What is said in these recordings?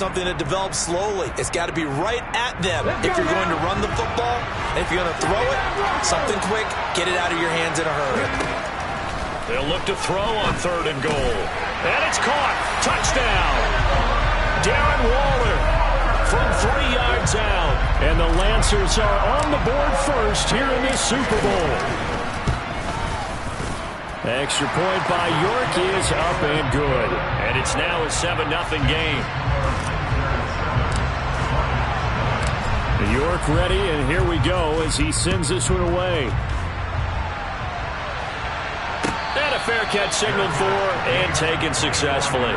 Something that develops slowly. It's got to be right at them if you're going to run the football. And if you're going to throw it, something quick, get it out of your hands in a hurry. They'll look to throw on 3rd and goal. And it's caught. Touchdown. Darren Waller from 3 yards out. And the Lancers are on the board first here in this Super Bowl. Extra point by York is up and good. And it's now a 7-0 game. York ready, and here we go as he sends this one away. And a fair catch signaled for and taken successfully.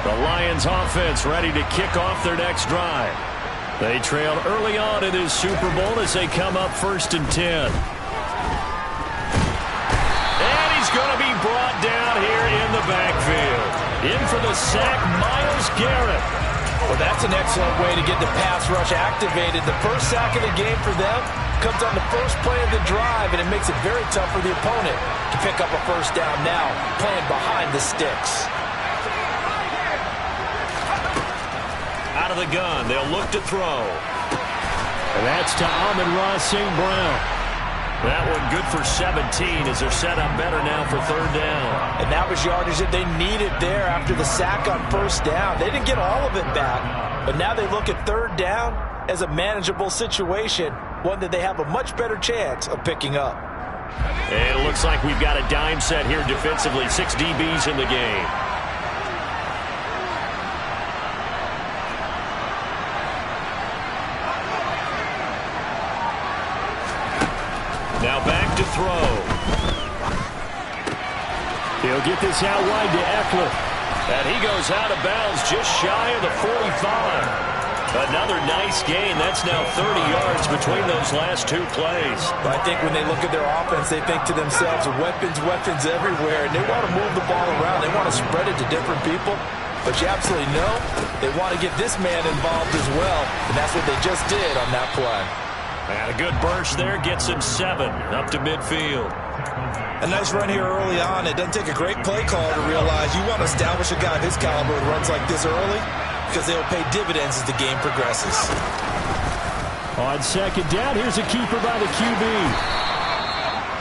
The Lions offense ready to kick off their next drive. They trailed early on in this Super Bowl as they come up 1st and 10. Going to be brought down here in the backfield. In for the sack, Myles Garrett. Well, that's an excellent way to get the pass rush activated. The first sack of the game for them comes on the first play of the drive, and it makes it very tough for the opponent to pick up a first down now, playing behind the sticks. Out of the gun, they'll look to throw. And that's to Amon-Ra St. Brown. That one good for 17 as they're set up better now for 3rd down. And that was yardage that they needed there after the sack on 1st down. They didn't get all of it back, but now they look at 3rd down as a manageable situation, one that they have a much better chance of picking up. And it looks like we've got a dime set here defensively. 6 DBs in the game. Now back to throw. He'll get this out wide to Eckler. And he goes out of bounds just shy of the 45. Another nice gain. That's now 30 yards between those last 2 plays. But I think when they look at their offense, they think to themselves, weapons, weapons everywhere. And they want to move the ball around. They want to spread it to different people. But you absolutely know they want to get this man involved as well. And that's what they just did on that play. And a good burst there gets him 7 up to midfield. A nice run here early on. It doesn't take a great play call to realize you want to establish a guy of his caliber with runs like this early because they'll pay dividends as the game progresses. On 2nd down, here's a keeper by the QB.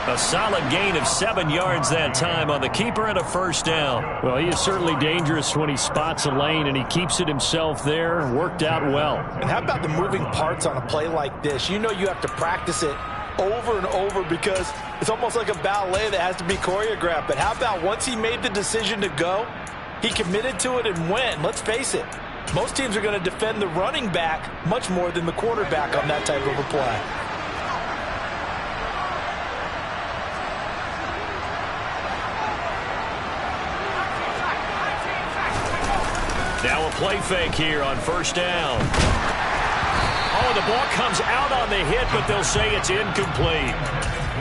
A solid gain of 7 yards that time on the keeper and a 1st down. Well, he is certainly dangerous when he spots a lane, and he keeps it himself there. Worked out well. And how about the moving parts on a play like this? You know you have to practice it over and over because it's almost like a ballet that has to be choreographed. But how about once he made the decision to go, he committed to it and went. Let's face it, most teams are going to defend the running back much more than the quarterback on that type of a play. Now a play fake here on 1st down. Oh, the ball comes out on the hit, but they'll say it's incomplete.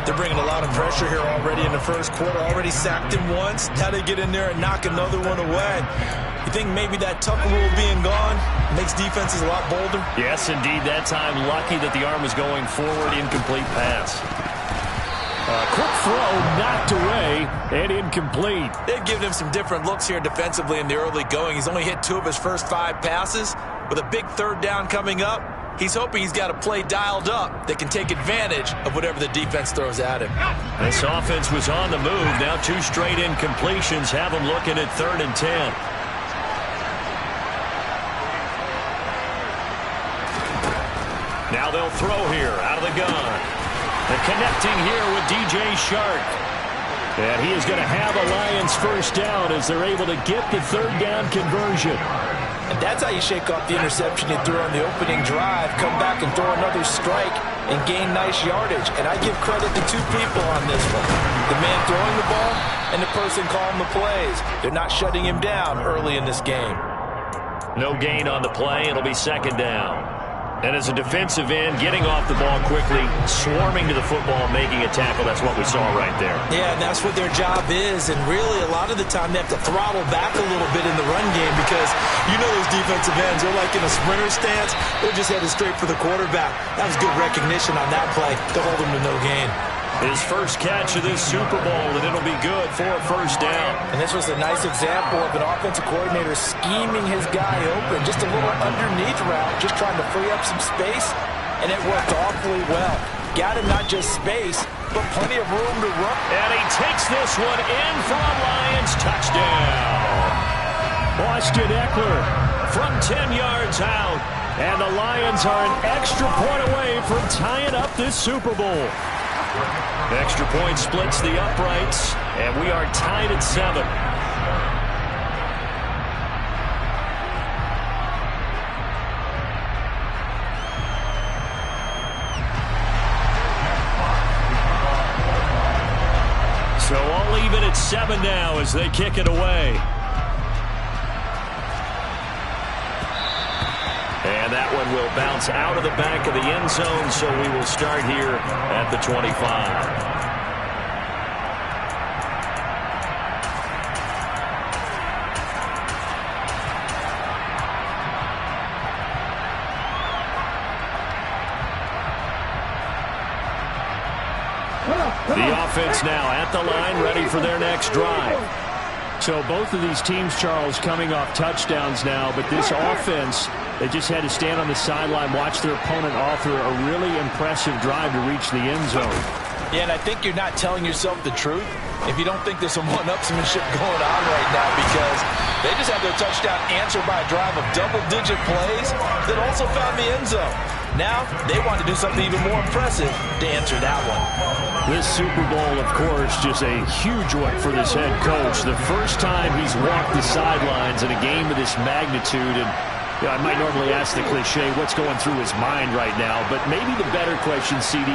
They're bringing a lot of pressure here already in the 1st quarter. Already sacked him once. Now they get in there and knock another one away. You think maybe that tuck rule being gone makes defenses a lot bolder? Yes, indeed. That time, lucky that the arm was going forward. Incomplete pass. Quick throw knocked away and incomplete. They've given him some different looks here defensively in the early going. He's only hit 2 of his first 5 passes. With a big 3rd down coming up, he's hoping he's got a play dialed up that can take advantage of whatever the defense throws at him. This offense was on the move. Now 2 straight incompletions have him looking at 3rd and 10. Now they'll throw here out of the gun. And connecting here with DJ Chark. And he is going to have a Lions 1st down as they're able to get the 3rd down conversion. And that's how you shake off the interception you threw on the opening drive, come back and throw another strike and gain nice yardage. And I give credit to 2 people on this one. The man throwing the ball and the person calling the plays. They're not shutting him down early in this game. No gain on the play. It'll be 2nd down. And as a defensive end, getting off the ball quickly, swarming to the football, making a tackle, that's what we saw right there. Yeah, and that's what their job is. And really, a lot of the time, they have to throttle back a little bit in the run game because you know those defensive ends, they're like in a sprinter stance. They're just headed straight for the quarterback. That was good recognition on that play to hold them to no gain. His first catch of this Super Bowl, and it'll be good for a first down. And this was a nice example of an offensive coordinator scheming his guy open. Just a little underneath route, just trying to free up some space, and it worked awfully well. Got him not just space, but plenty of room to run. And he takes this one in for a Lions touchdown. Austin Ekeler from 10 yards out. And the Lions are an extra point away from tying up this Super Bowl. Extra point splits the uprights, and we are tied at 7. So all even at 7 now as they kick it away. And that one will bounce out of the back of the end zone, so we will start here at the 25. The offense now at the line, ready for their next drive. So both of these teams, Charles, coming off touchdowns now, but this offense, they just had to stand on the sideline, watch their opponent author a really impressive drive to reach the end zone. Yeah, and I think you're not telling yourself the truth if you don't think there's some one-upsmanship going on right now, because they just had their touchdown answered by a drive of double-digit plays that also found the end zone. Now they want to do something even more impressive to answer that one. This Super Bowl, of course, just a huge one for this head coach. The first time he's walked the sidelines in a game of this magnitude. And I might normally ask the cliche, what's going through his mind right now? But maybe the better question, CD,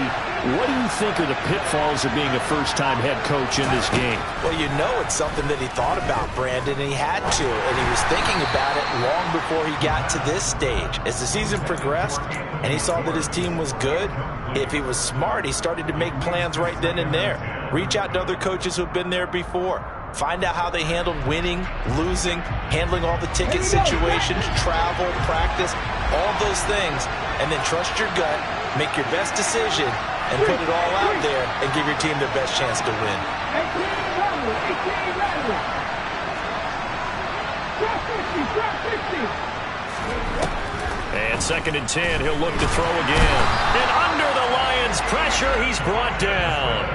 what do you think are the pitfalls of being a first-time head coach in this game? Well, you know it's something that he thought about, Brandon, and he had to. And he was thinking about it long before he got to this stage. As the season progressed and he saw that his team was good, if he was smart, he started to make plans right then and there. Reach out to other coaches who've been there before. Find out how they handled winning, losing, handling all the ticket situations, travel, practice, all those things. And then trust your gut, make your best decision, and put it all out there and give your team their best chance to win. And 2nd and 10, he'll look to throw again. And under the Lions' pressure, he's brought down.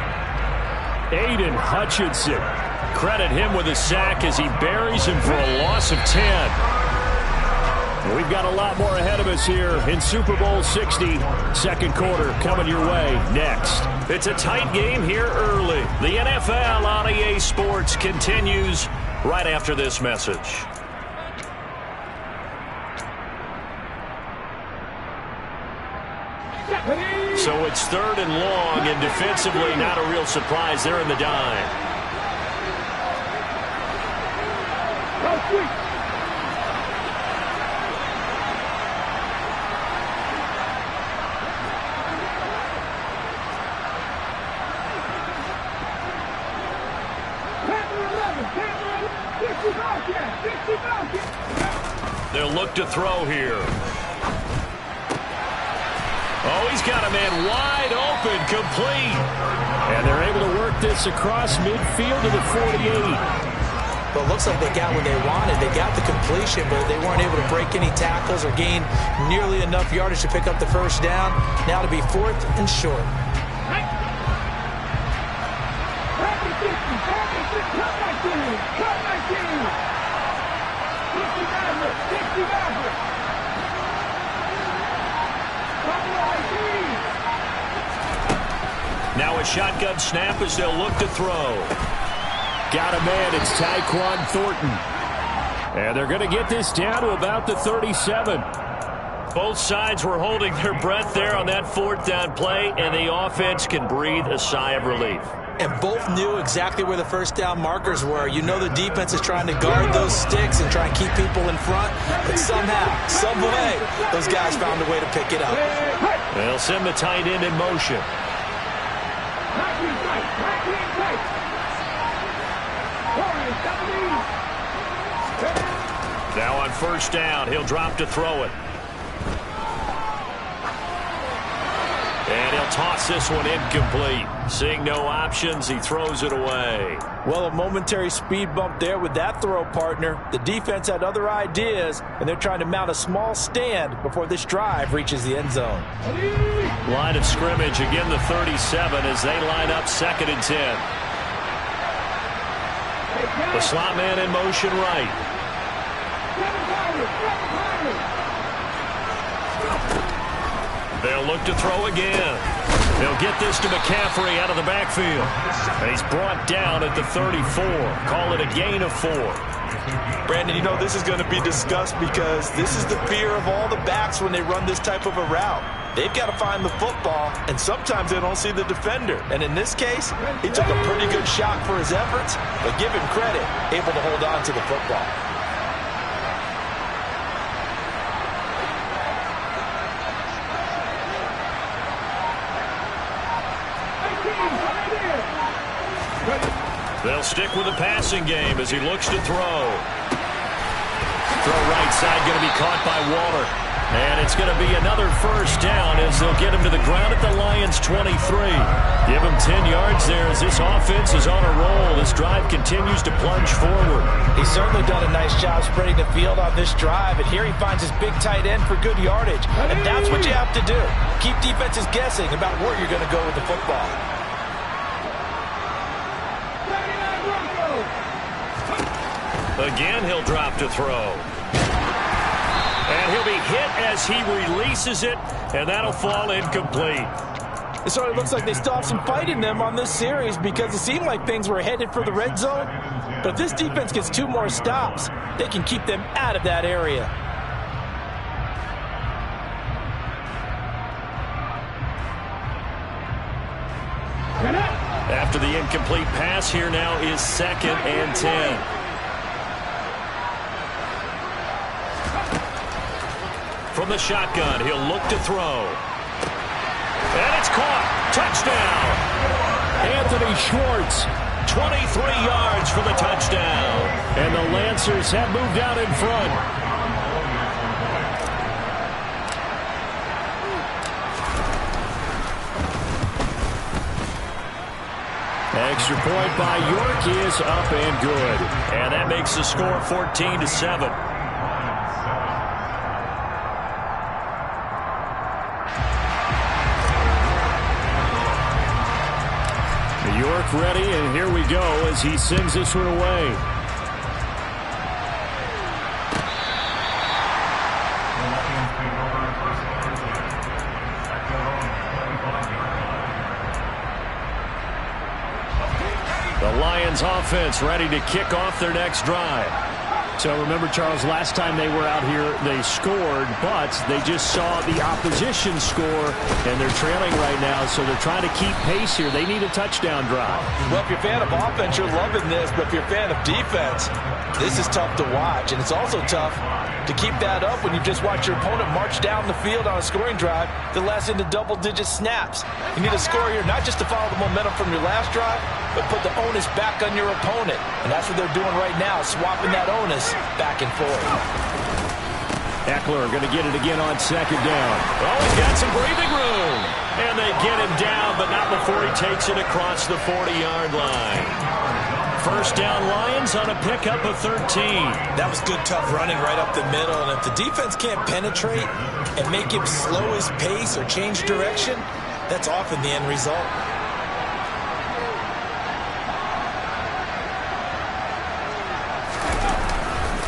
Aiden Hutchinson. Credit him with a sack as he buries him for a loss of 10. We've got a lot more ahead of us here in Super Bowl 60. Second quarter coming your way next. It's a tight game here early. The NFL on EA Sports continues right after this message. So it's 3rd and long, and defensively not a real surprise. They're in the dime. They'll look to throw here. Oh, he's got a man wide open, complete. And they're able to work this across midfield to the 48. But it looks like they got what they wanted. They got the completion, but they weren't able to break any tackles or gain nearly enough yardage to pick up the first down. Now to be 4th and short. Now a shotgun snap as they'll look to throw. Got a man, it's Tyquan Thornton. And they're going to get this down to about the 37. Both sides were holding their breath there on that fourth down play, and the offense can breathe a sigh of relief. And both knew exactly where the first down markers were. You know the defense is trying to guard those sticks and try and keep people in front. But somehow, some way, those guys found a way to pick it up. They'll send the tight end in motion. Now on first down, he'll drop to throw it. And he'll toss this one incomplete. Seeing no options, he throws it away. Well, a momentary speed bump there with that throw, partner. The defense had other ideas, and they're trying to mount a small stand before this drive reaches the end zone. Line of scrimmage, again the 37 as they line up 2nd and 10. The slot man in motion right. They'll look to throw again. They'll get this to McCaffrey out of the backfield. And he's brought down at the 34. Call it a gain of 4. Brandon, you know this is going to be discussed because this is the fear of all the backs when they run this type of a route. They've got to find the football, and sometimes they don't see the defender. And in this case, he took a pretty good shot for his efforts, but give him credit, able to hold on to the football. They'll stick with the passing game as he looks to throw. Throw right side going to be caught by Waller. And it's going to be another first down as they'll get him to the ground at the Lions' 23. Give him 10 yards there as this offense is on a roll. This drive continues to plunge forward. He's certainly done a nice job spreading the field on this drive, and here he finds his big tight end for good yardage. And that's what you have to do. Keep defenses guessing about where you're going to go with the football. Again, he'll drop to throw. And he'll be hit as he releases it, and that'll fall incomplete. It sort of looks like they still have some fight in them on this series because it seemed like things were headed for the red zone. But if this defense gets 2 more stops, they can keep them out of that area. After the incomplete pass, here now is 2nd and 10. From the shotgun, he'll look to throw. And it's caught. Touchdown. Anthony Schwartz. 23 yards for the touchdown. And the Lancers have moved out in front. Extra point by York is up and good. And that makes the score 14-7. York ready, and here we go as he sends this one away. The Lions offense ready to kick off their next drive. So remember, Charles, last time they were out here, they scored, but they just saw the opposition score, and they're trailing right now, so they're trying to keep pace here. They need a touchdown drive. Well, if you're a fan of offense, you're loving this, but if you're a fan of defense, this is tough to watch, and it's also tough to keep that up when you just watch your opponent march down the field on a scoring drive that lasts into double-digit snaps. You need a score here not just to follow the momentum from your last drive, but put the onus back on your opponent. And that's what they're doing right now, swapping that onus back and forth. Eckler going to get it again on 2nd down. Oh, he's got some breathing room. And they get him down, but not before he takes it across the 40-yard line. First down Lions on a pickup of 13. That was good, tough running right up the middle. And if the defense can't penetrate and make him slow his pace or change direction, that's often the end result.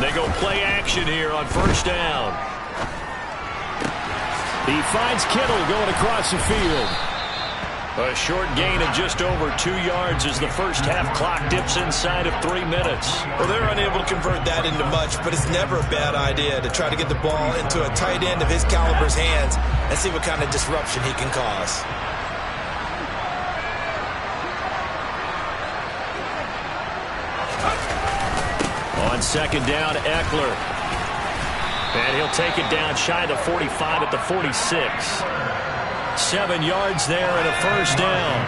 They go play action here on first down. He finds Kittle going across the field. A short gain of just over 2 yards as the first half clock dips inside of 3 minutes. Well, they're unable to convert that into much, but it's never a bad idea to try to get the ball into a tight end of his caliber's hands and see what kind of disruption he can cause. On second down, Eckler. And he'll take it down shy of the 45 at the 46. 7 yards there and a first down.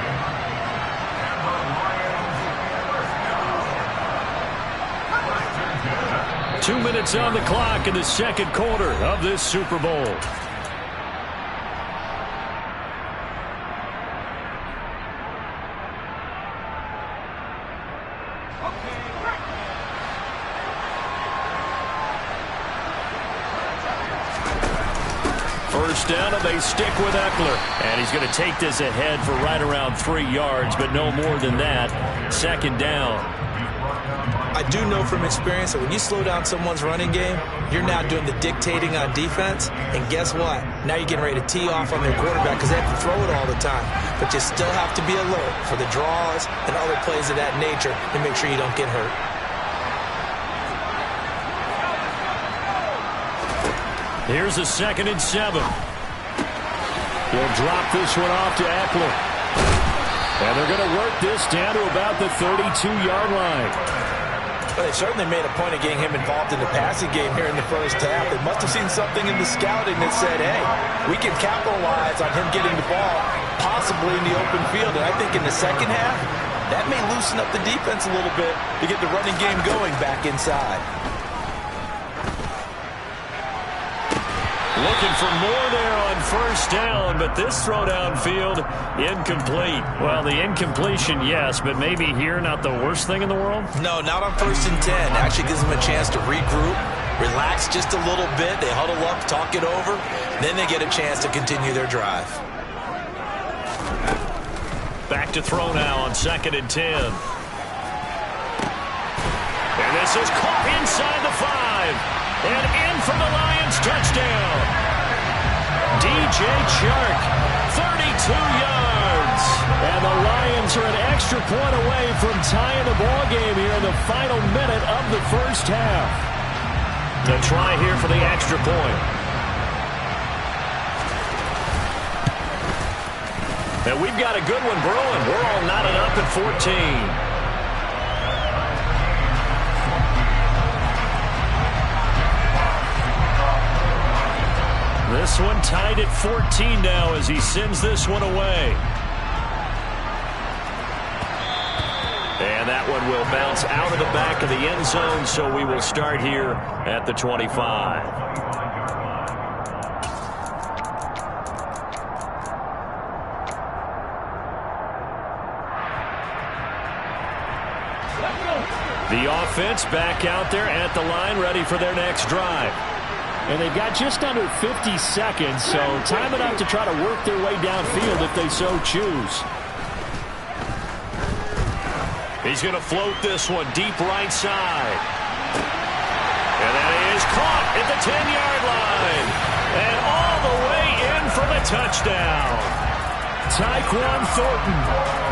Two minutes on the clock in the second quarter of this Super Bowl. First down, and they stick with Eckler. And he's going to take this ahead for right around 3 yards, but no more than that. Second down. I do know from experience that when you slow down someone's running game, you're now doing the dictating on defense. And guess what? Now you're getting ready to tee off on their quarterback because they have to throw it all the time. But you still have to be alert for the draws and other plays of that nature to make sure you don't get hurt. Here's a 2nd and 7. He'll drop this one off to Eckler. And they're going to work this down to about the 32-yard line. Well, they certainly made a point of getting him involved in the passing game here in the first half. They must have seen something in the scouting that said, hey, we can capitalize on him getting the ball possibly in the open field. And I think in the second half, that may loosen up the defense a little bit to get the running game going back inside. Looking for more there on first down, but this throw downfield, incomplete. Well, the incompletion, yes, but maybe here not the worst thing in the world? No, not on 1st and 10. Actually gives them a chance to regroup, relax just a little bit. They huddle up, talk it over. Then they get a chance to continue their drive. Back to throw now on 2nd and 10. And this is caught inside the 5. And in for the Lions touchdown. DJ Chark, 32 yards. And the Lions are an extra point away from tying the ball game here in the final minute of the first half. The try here for the extra point. And we've got a good one brewing. We're all knotted up at 14. This one tied at 14 now as he sends this one away. And that one will bounce out of the back of the end zone, so we will start here at the 25. The offense back out there at the line, ready for their next drive. And they've got just under 50 seconds, so time enough to try to work their way downfield if they so choose. He's going to float this one deep right side. And that is caught at the 10-yard line. And all the way in for the touchdown. Tyquan Thornton,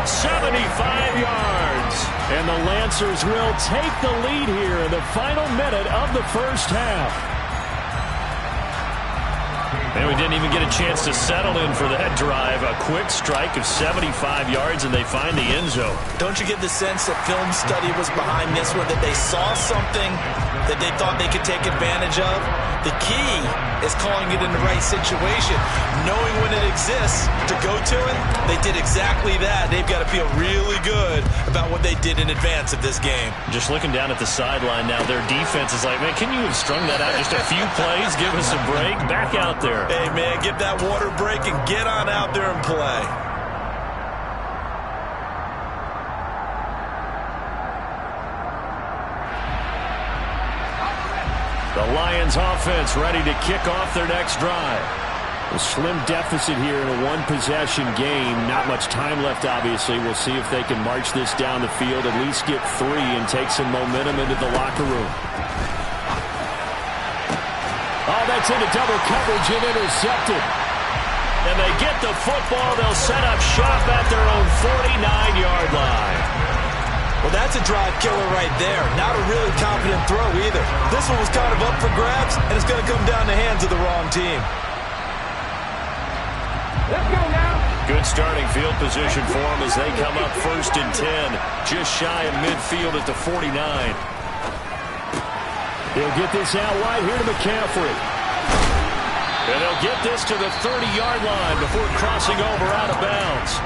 75 yards. And the Lancers will take the lead here in the final minute of the first half. And we didn't even get a chance to settle in for that drive. A quick strike of 75 yards, and they find the end zone. Don't you get the sense that film study was behind this one, that they saw something that they thought they could take advantage of? The key is calling it in the right situation. Knowing when it exists to go to it, they did exactly that. They've got to feel really good about what they did in advance of this game. Just looking down at the sideline now, their defense is like, man, can you have strung that out just a few plays? Give us a break. Back out there. Hey, man, give that water break and get on out there and play. The Lions offense ready to kick off their next drive. A slim deficit here in a one-possession game. Not much time left, obviously. We'll see if they can march this down the field, at least get 3 and take some momentum into the locker room. Oh, that's into double coverage and intercepted. And they get the football. They'll set up shop at That's a drive killer right there. Not a really confident throw either. This one was kind of up for grabs, and it's going to come down the hands of the wrong team. Let's go now. Good starting field position for them as they come up 1st and 10. Just shy of midfield at the 49. They'll get this out wide here to McCaffrey. And they'll get this to the 30-yard line before crossing over out of bounds.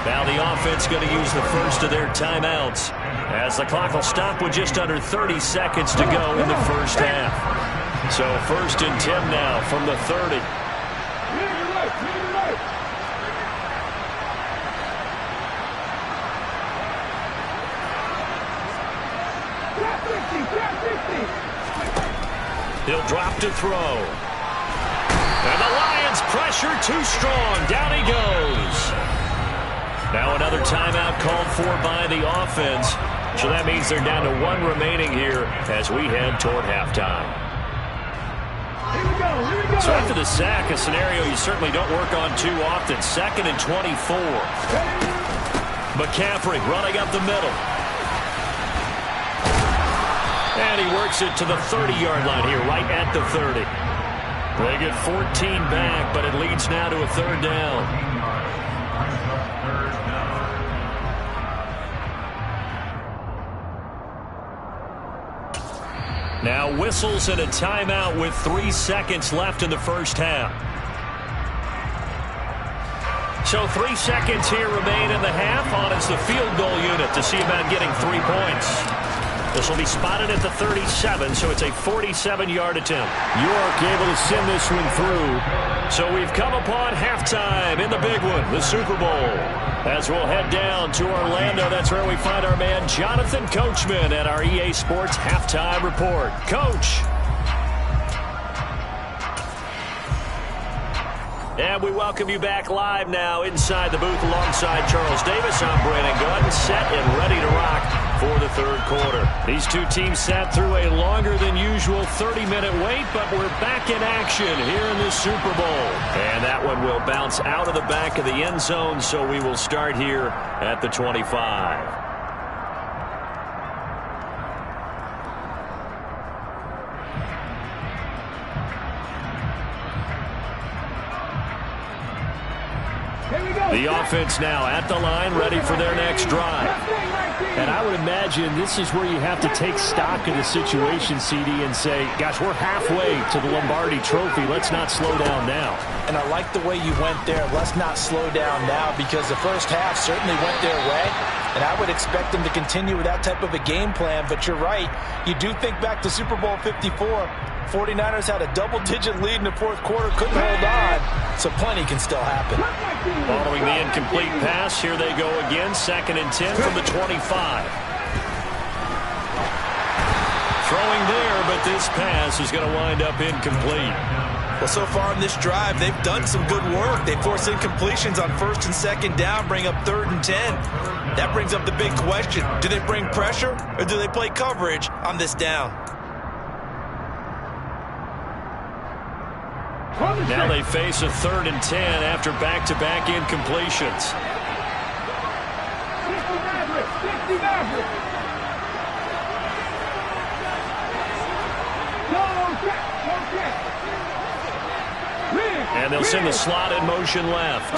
Now the offense going to use the first of their timeouts as the clock will stop with just under 30 seconds to go in the first half. So 1st and 10 now from the 30. He'll drop to throw. And the Lions pressure too strong. Down he goes. Now another timeout called for by the offense. So that means they're down to 1 remaining here as we head toward halftime. Here we go. So after the sack, a scenario you certainly don't work on too often. 2nd and 24. McCaffrey running up the middle. And he works it to the 30-yard line here, right at the 30. They get 14 back, but it leads now to a 3rd down. Now whistles and a timeout with 3 seconds left in the first half. So 3 seconds here remain in the half. On is the field goal unit to see about getting 3 points. This will be spotted at the 37, so it's a 47-yard attempt. York able to send this one through. So we've come upon halftime in the big one, the Super Bowl. As we'll head down to Orlando, that's where we find our man Jonathan Coachman at our EA Sports Halftime Report. Coach. And we welcome you back live now inside the booth alongside Charles Davis. I'm Brandon Gunn, set and ready to rock for the 3rd quarter. These two teams sat through a longer than usual 30-minute wait, but we're back in action here in the Super Bowl. And that one will bounce out of the back of the end zone, so we will start here at the 25. The offense now at the line, ready for their next drive. And I would imagine this is where you have to take stock of the situation, CD, and say, gosh, we're halfway to the Lombardi Trophy. Let's not slow down now. And I like the way you went there. Let's not slow down now, because the first half certainly went their way. And I would expect them to continue with that type of a game plan. But you're right. You do think back to Super Bowl 54. 49ers had a double-digit lead in the 4th quarter, couldn't hold on, so plenty can still happen. Following the incomplete pass, here they go again, 2nd and 10 from the 25. Throwing there, but this pass is going to wind up incomplete. Well, so far in this drive, they've done some good work. They force incompletions on 1st and 2nd down, bring up 3rd and 10. That brings up the big question. Do they bring pressure, or do they play coverage on this down? Now they face a 3rd and 10 after back-to-back incompletions. 60 Maverick. And they'll send the slot in motion left.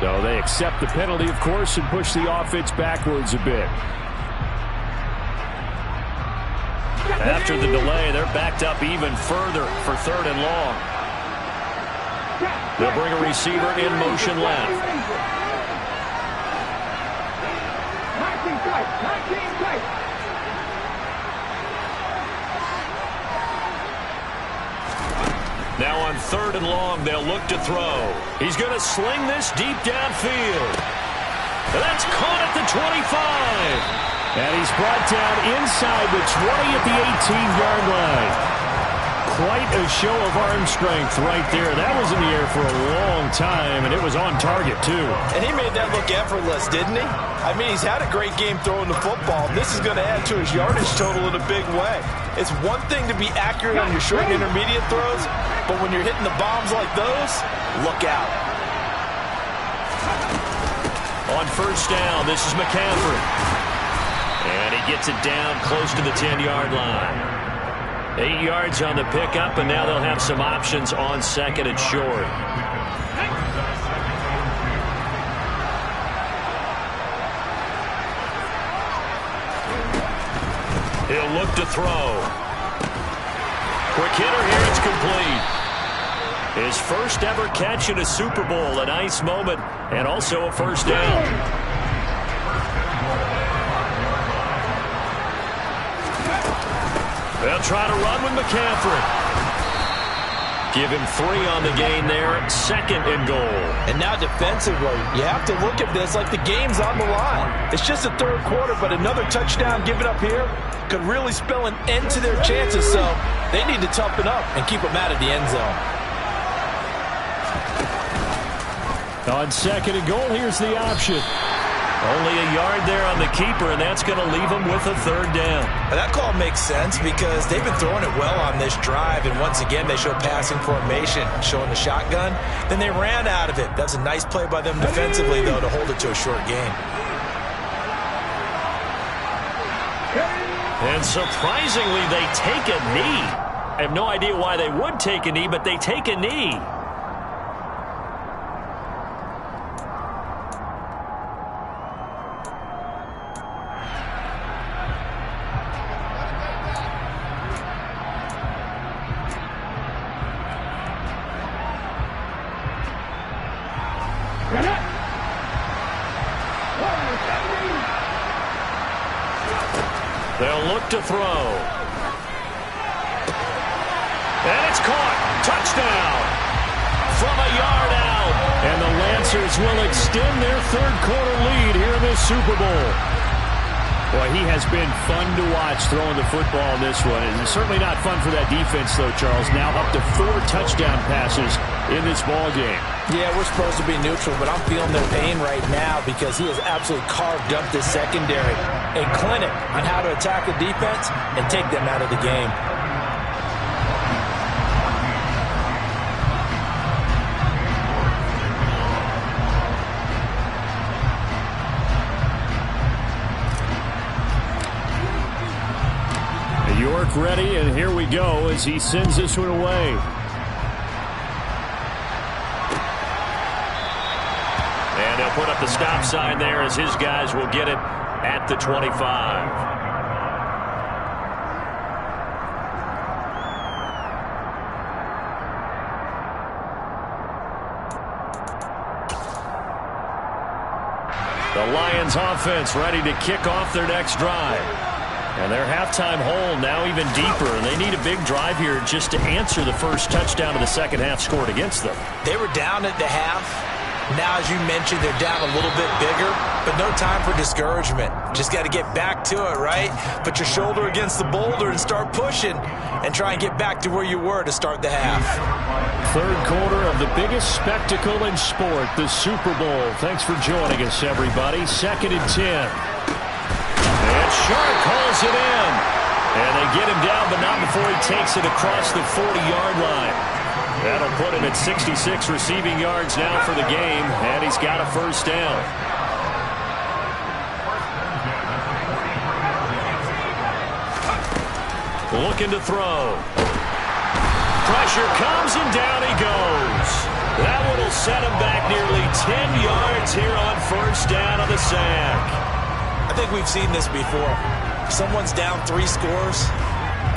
So they accept the penalty, of course, and push the offense backwards a bit. After the delay, they're backed up even further for 3rd and long. They'll bring a receiver in motion left. 19 tight. Now on 3rd and long, they'll look to throw. He's going to sling this deep downfield. And that's caught at the 25. And he's brought down inside the 20 at the 18-yard line. quite a show of arm strength right there. That was in the air for a long time, and it was on target, too. And he made that look effortless, didn't he? I mean, he's had a great game throwing the football. This is going to add to his yardage total in a big way. It's one thing to be accurate on your short and intermediate throws, but when you're hitting the bombs like those, look out. On first down, this is McCaffrey. And he gets it down close to the 10-yard line. 8 yards on the pickup, and now they'll have some options on second and short. He'll look to throw. Quick hitter here, it's complete. His first ever catch in a Super Bowl, a nice moment, and also a first down. They'll try to run with McCaffrey. Give him 3 on the gain there, second and goal. And now defensively, you have to look at this like the game's on the line. It's just the third quarter, but another touchdown given up here could really spell an end to their chances, so they need to toughen up and keep them out of the end zone. On second and goal, here's the option. Only a yard there on the keeper, and that's going to leave him with a third down. And that call makes sense because they've been throwing it well on this drive, and once again they show passing formation, showing the shotgun. Then they ran out of it. That's a nice play by them defensively, though, to hold it to a short game. And surprisingly, they take a knee. I have no idea why they would take a knee, but they take a knee. They'll look to throw. And it's caught. Touchdown. From a yard out. And the Lancers will extend their third quarter lead here in this Super Bowl. Boy, he has been fun to watch throwing the football in this one. And it's certainly not fun for that defense, though, Charles. Now up to 4 touchdown passes in this ball game. Yeah, we're supposed to be neutral, but I'm feeling their pain right now because he has absolutely carved up this secondary. A clinic on how to attack the defense and take them out of the game. York ready, and here we go as he sends this one away. And they'll put up the stop sign there as his guys will get it at the 25. The Lions offense ready to kick off their next drive. And their halftime hole now even deeper, and they need a big drive here just to answer the first touchdown of the second half scored against them. They were down at the half. Now, as you mentioned, they're down a little bit bigger, but no time for discouragement. Just got to get back to it, right? Put your shoulder against the boulder and start pushing and try and get back to where you were to start the half. Third quarter of the biggest spectacle in sport, the Super Bowl. Thanks for joining us, everybody. 2nd and 10. And Sharp calls it in. And they get him down, but not before he takes it across the 40-yard line. That'll put him at 66 receiving yards now for the game, and he's got a first down. Looking to throw. Pressure comes, and down he goes. That one will set him back nearly 10 yards here on first down on the sack. I think we've seen this before. If someone's down 3 scores,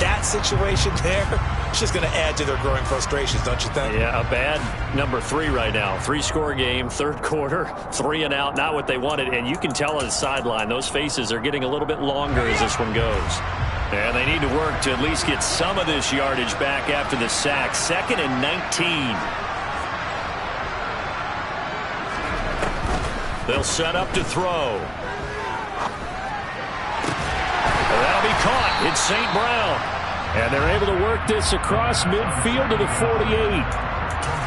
that situation there, it's just going to add to their growing frustrations, don't you think? Yeah, a bad number 3 right now. 3-score game, third quarter, 3 and out, not what they wanted. And you can tell on the sideline, those faces are getting a little bit longer as this one goes. And they need to work to at least get some of this yardage back after the sack. 2nd and 19. They'll set up to throw. That'll be caught. It's St. Brown. And they're able to work this across midfield to the 48.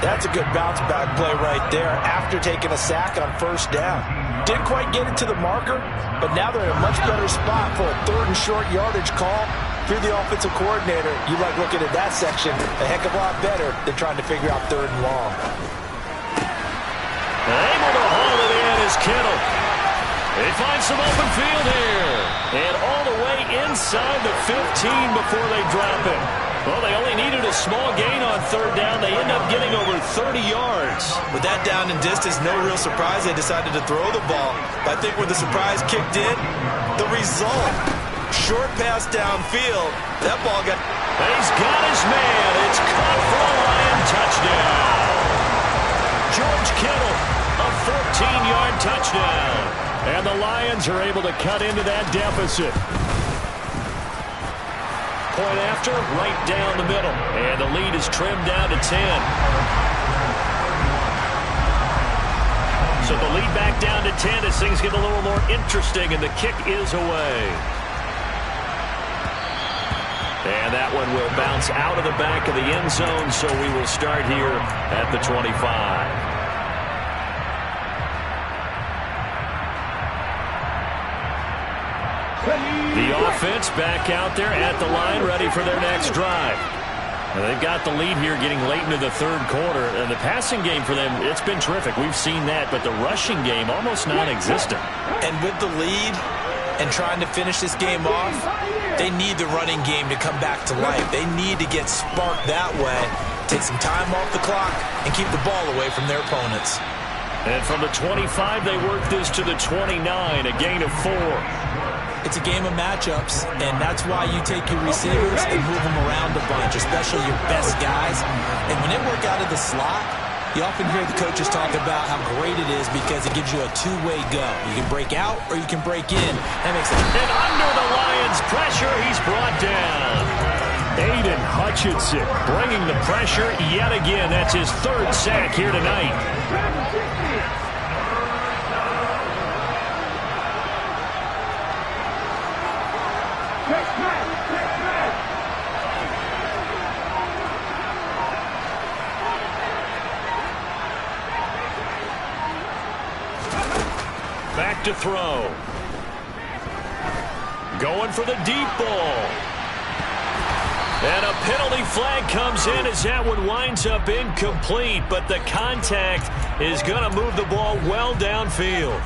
That's a good bounce back play right there after taking a sack on first down. Didn't quite get it to the marker, but now they're in a much better spot for a third and short yardage call. If you're the offensive coordinator, you like looking at that section a heck of a lot better than trying to figure out third and long. Able to haul it in is Kittle. They find some open field here. And all the way inside the 15 before they drop it. Well, they only needed a small gain on third down. They end up getting over 30 yards. With that down and distance, no real surprise they decided to throw the ball. But I think where the surprise kicked in, the result. Short pass downfield. That ball got... He's got his man. It's caught for a Lion touchdown. George Kittle, a 14-yard touchdown. And the Lions are able to cut into that deficit. Point after, right down the middle. And the lead is trimmed down to 10. So the lead back down to 10 as things get a little more interesting, and the kick is away. And that one will bounce out of the back of the end zone, so we will start here at the 25. The offense back out there at the line, ready for their next drive. Now they've got the lead here getting late into the third quarter. And the passing game for them, it's been terrific. We've seen that, but the rushing game almost non-existent. And with the lead and trying to finish this game off, they need the running game to come back to life. They need to get sparked that way, take some time off the clock, and keep the ball away from their opponents. And from the 25, they work this to the 29, a gain of 4. It's a game of matchups, and that's why you take your receivers and move them around a bunch, especially your best guys. And when they work out of the slot, you often hear the coaches talk about how great it is because it gives you a two-way go. You can break out or you can break in. That makes it. And under the Lions' pressure, he's brought down. Aiden Hutchinson bringing the pressure yet again. That's his third sack here tonight. Back to throw. Going for the deep ball. And a penalty flag comes in as that one winds up incomplete, but the contact is going to move the ball well downfield.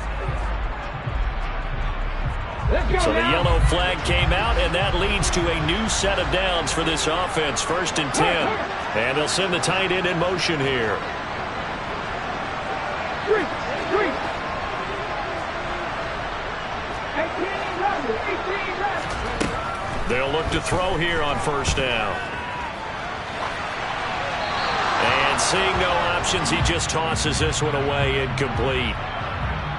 So the yellow flag came out, and that leads to a new set of downs for this offense, 1st and 10. And they'll send the tight end in motion here. They'll look to throw here on 1st down. And seeing no options, he just tosses this one away, incomplete.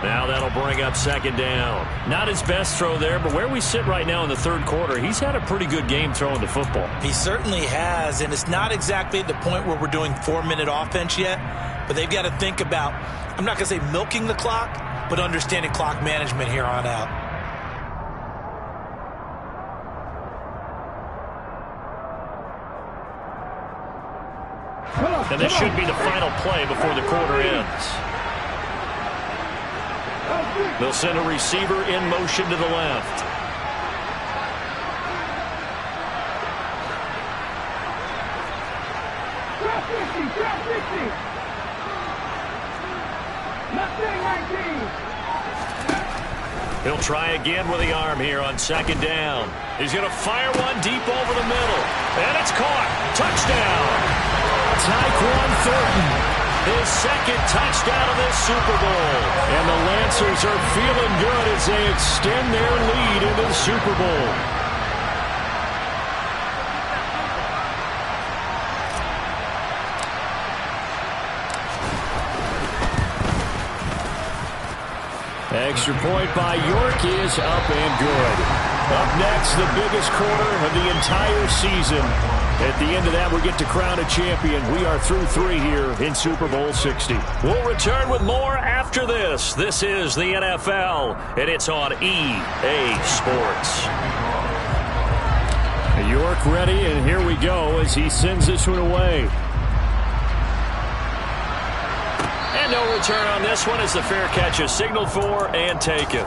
Now that'll bring up 2nd down. Not his best throw there, but where we sit right now in the third quarter, he's had a pretty good game throwing the football. He certainly has, and it's not exactly at the point where we're doing 4-minute offense yet, but they've got to think about, I'm not going to say milking the clock, but understanding clock management here on out. And this should be the final play before the quarter ends. They'll send a receiver in motion to the left. Drop 50. Mustang 19. He'll try again with the arm here on 2nd down. He's going to fire one deep over the middle. And it's caught. Touchdown. Tyquan Thornton. His 2nd touchdown of this Super Bowl. And the Lancers are feeling good as they extend their lead into the Super Bowl. Extra point by York is up and good. Up next, the biggest quarter of the entire season. At the end of that, we get to crown a champion. We are through 3 here in Super Bowl 60. We'll return with more after this. This is the NFL, and it's on EA Sports. York ready, and here we go as he sends this one away. And no return on this one as the fair catch is signaled for and taken.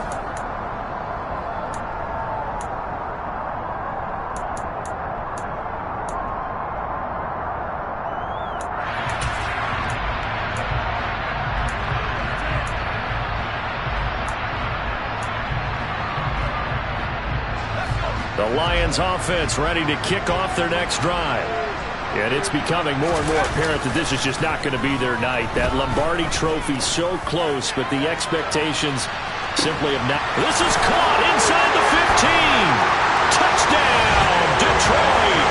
The Lions offense ready to kick off their next drive. And it's becoming more and more apparent that this is just not going to be their night. That Lombardi Trophy so close, but the expectations simply have not. This is caught inside the 15. Touchdown, Detroit.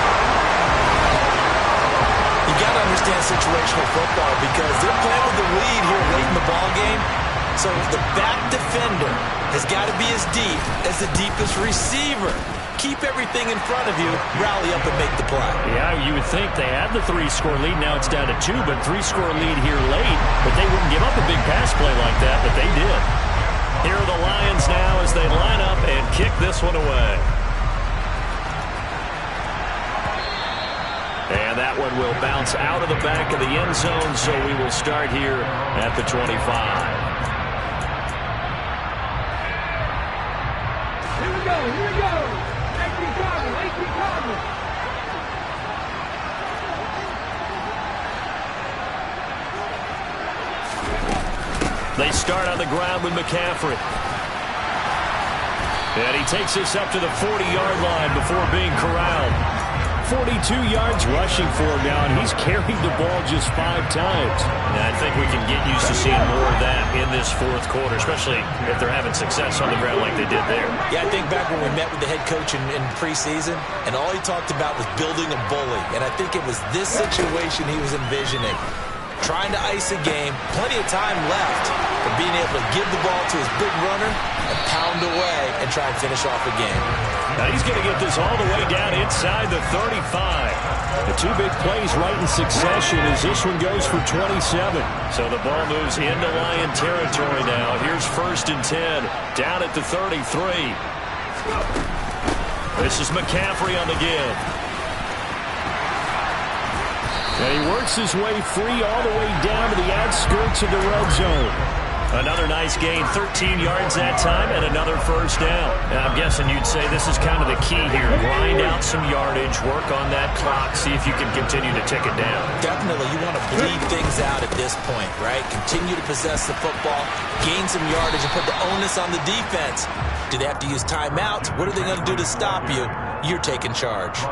You got to understand situational football because they're playing with the lead here late in the ball game. So the back defender has got to be as deep as the deepest receiver. Keep everything in front of you, rally up and make the play. Yeah, you would think they had the 3-score lead. Now it's down to 2, but 3-score lead here late. But they wouldn't give up a big pass play like that, but they did. Here are the Lions now as they line up and kick this one away. And that one will bounce out of the back of the end zone, so we will start here at the 25. Here we go, here we go. 18 Cardinals, 18 Cardinals. They start on the ground with McCaffrey. And he takes this up to the 40-yard line before being corralled. 42 yards rushing for him now, and he's carried the ball just 5 times. And I think we can get used to seeing more of that in this fourth quarter, especially if they're having success on the ground like they did there. Yeah, I think back when we met with the head coach in preseason, and all he talked about was building a bully. And I think it was this situation he was envisioning. Trying to ice a game, plenty of time left, but being able to give the ball to his big runner and pound away and try and finish off a game. Now he's going to get this all the way down inside the 35. The 2 big plays right in succession as this one goes for 27. So the ball moves into Lion territory now. Here's 1st and 10, down at the 33. This is McCaffrey on the give. And he works his way free all the way down to the outskirts of the red zone. Another nice gain, 13 yards that time, and another first down. And I'm guessing you'd say this is kind of the key here. Grind out some yardage, work on that clock, see if you can continue to tick it down. Definitely, you want to bleed things out at this point, right? Continue to possess the football, gain some yardage, and put the onus on the defense. Do they have to use timeouts? What are they going to do to stop you? You're taking charge.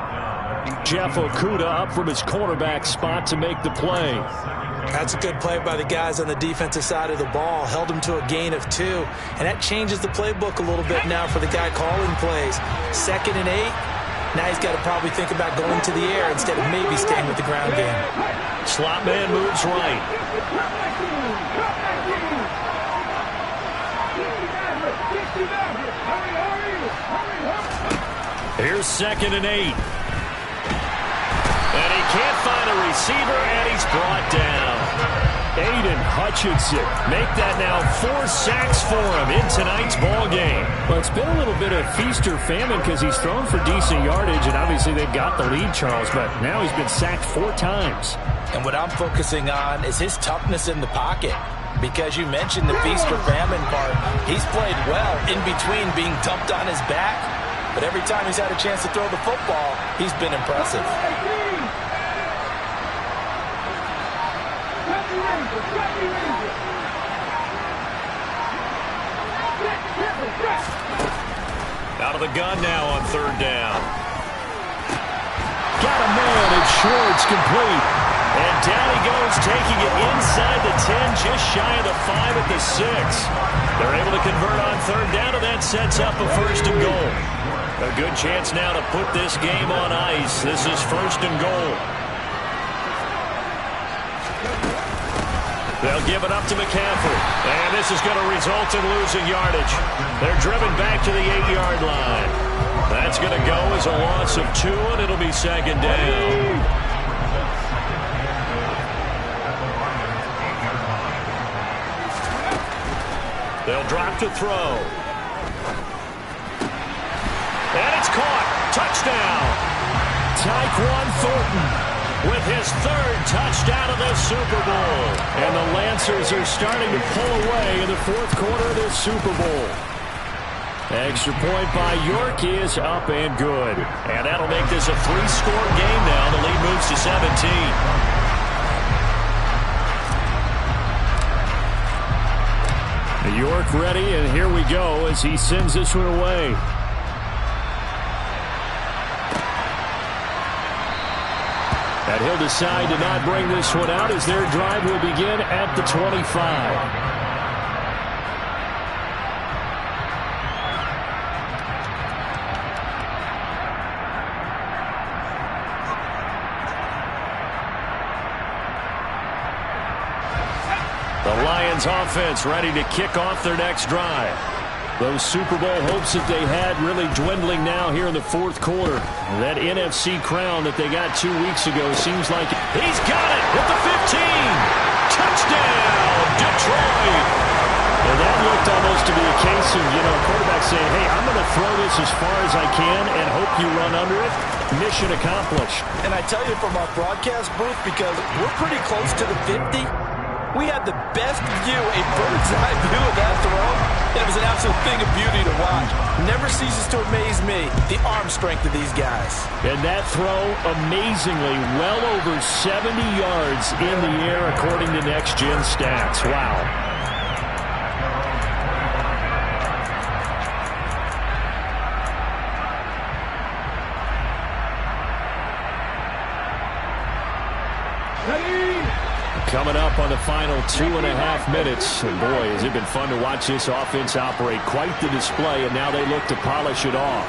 Jeff Okudah up from his cornerback spot to make the play. That's a good play by the guys on the defensive side of the ball. Held him to a gain of 2. And that changes the playbook a little bit now for the guy calling plays. 2nd and 8. Now he's got to probably think about going to the air instead of maybe staying with the ground game. Slot man moves right. Here's 2nd and 8. And he can't find a receiver, and he's brought down. Aiden Hutchinson. Make that now 4 sacks for him in tonight's ball game. Well, it's been a little bit of feast or famine because he's thrown for decent yardage, and obviously they've got the lead, Charles, but now he's been sacked 4 times. And what I'm focusing on is his toughness in the pocket. Because you mentioned the feast or famine part. He's played well in between being dumped on his back. But every time he's had a chance to throw the football, he's been impressive. Out of the gun now on 3rd down. Got a man, it's short, it's complete. And down he goes, taking it inside the 10, just shy of the 5 at the 6. They're able to convert on 3rd down, and that sets up a 1st and goal. A good chance now to put this game on ice. This is 1st and goal. They'll give it up to McCaffrey. And this is going to result in losing yardage. They're driven back to the 8-yard line. That's going to go as a loss of 2, and it'll be 2nd down. They'll drop to throw. And it's caught. Touchdown. Tyquan Thornton with his third touchdown of this Super Bowl. And the Lancers are starting to pull away in the fourth quarter of this Super Bowl. Extra point by York is up and good. And that'll make this a 3-score game now. The lead moves to 17. York ready, and here we go as he sends this one away. And he'll decide to not bring this one out as their drive will begin at the 25. The Lions offense ready to kick off their next drive. Those Super Bowl hopes that they had really dwindling now here in the fourth quarter. That NFC crown that they got 2 weeks ago seems like he's got it at the 15. Touchdown, Detroit. And that looked almost to be a case of, quarterback saying, hey, I'm going to throw this as far as I can and hope you run under it. Mission accomplished. And I tell you from our broadcast booth, because we're pretty close to the 50, we had the best view, a bird's-eye view of that throw. It was an absolute thing of beauty to watch. Never ceases to amaze me, the arm strength of these guys. And that throw, amazingly, well over 70 yards in the air according to Next Gen Stats. Wow. Coming up on the final 2.5 minutes. And boy, has it been fun to watch this offense operate. Quite the display, and now they look to polish it off.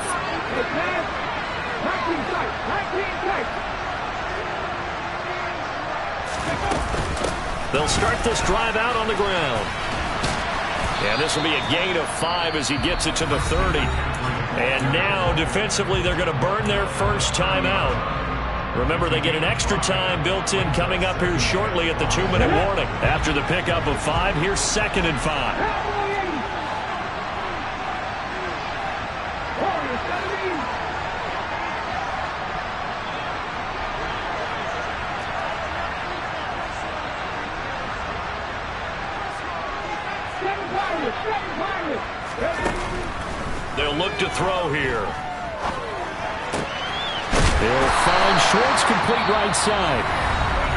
They'll start this drive out on the ground. And this will be a gain of 5 as he gets it to the 30. And now, defensively, they're going to burn their first timeout. Remember, they get an extra time built in coming up here shortly at the 2-minute warning. After the pickup of 5, here's 2nd and 5. They'll look to throw here. They'll find Schwartz complete right side.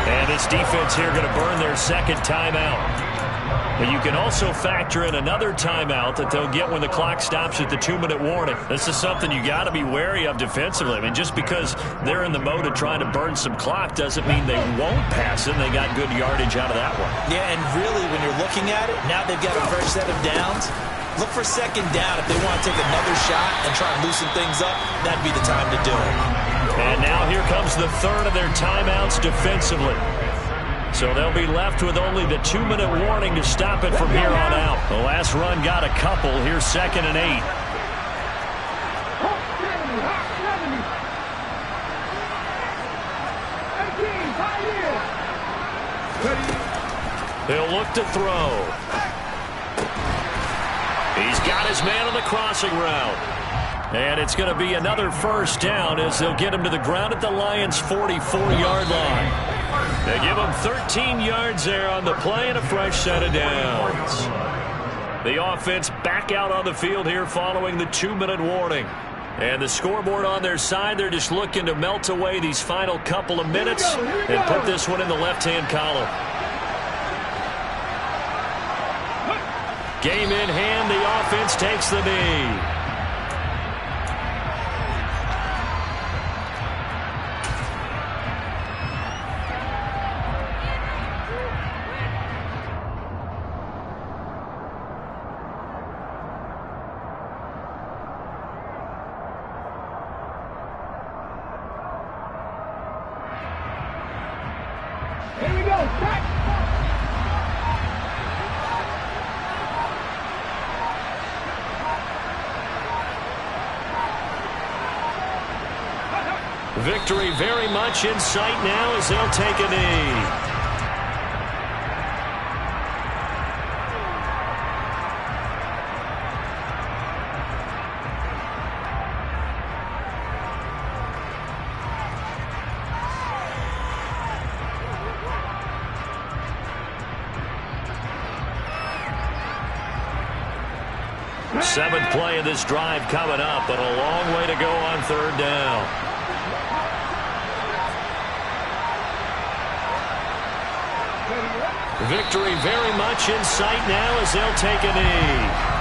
And this defense here going to burn their second timeout. But you can also factor in another timeout that they'll get when the clock stops at the 2-minute warning. This is something you got to be wary of defensively. I mean, just because they're in the mode of trying to burn some clock doesn't mean they won't pass it. They got good yardage out of that one. Yeah, and really, when you're looking at it, now they've got a fresh set of downs. Look for 2nd down. If they want to take another shot and try and loosen things up, that'd be the time to do it. And now here comes the third of their timeouts defensively. So they'll be left with only the 2-minute warning to stop it from here on out. The last run got a couple. Here's 2nd and 8. He'll look to throw. He's got his man on the crossing route. And it's going to be another first down as they'll get him to the ground at the Lions' 44-yard line. They give him 13 yards there on the play and a fresh set of downs. The offense back out on the field here following the 2-minute warning. And the scoreboard on their side, they're just looking to melt away these final couple of minutes and put this one in the left-hand column. Game in hand, the offense takes the knee. Here we go, set! Victory very much in sight now as they'll take a knee. Seventh play of this drive coming up, but a long way to go on third down. Victory very much in sight now as they'll take a knee.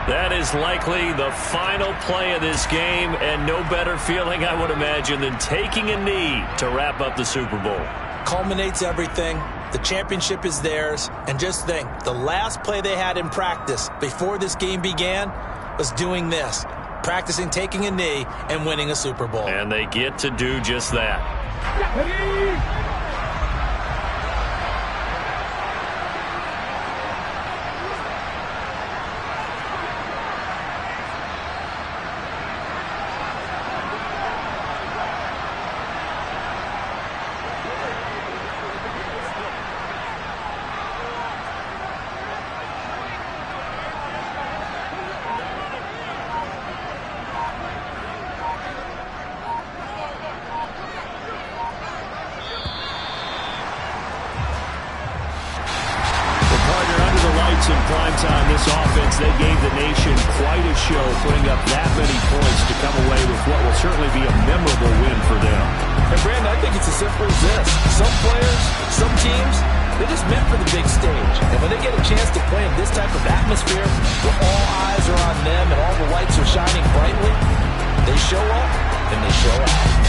That is likely the final play of this game, and no better feeling, I would imagine, than taking a knee to wrap up the Super Bowl. Culminates everything. The championship is theirs. And just think, the last play they had in practice before this game began was doing this, practicing taking a knee and winning a Super Bowl. And they get to do just that. In primetime, this offense, they gave the nation quite a show, putting up that many points to come away with what will certainly be a memorable win for them. And Brandon, I think it's as simple as this. Some players, some teams, they're just meant for the big stage. And when they get a chance to play in this type of atmosphere, where all eyes are on them and all the lights are shining brightly, they show up and they show out.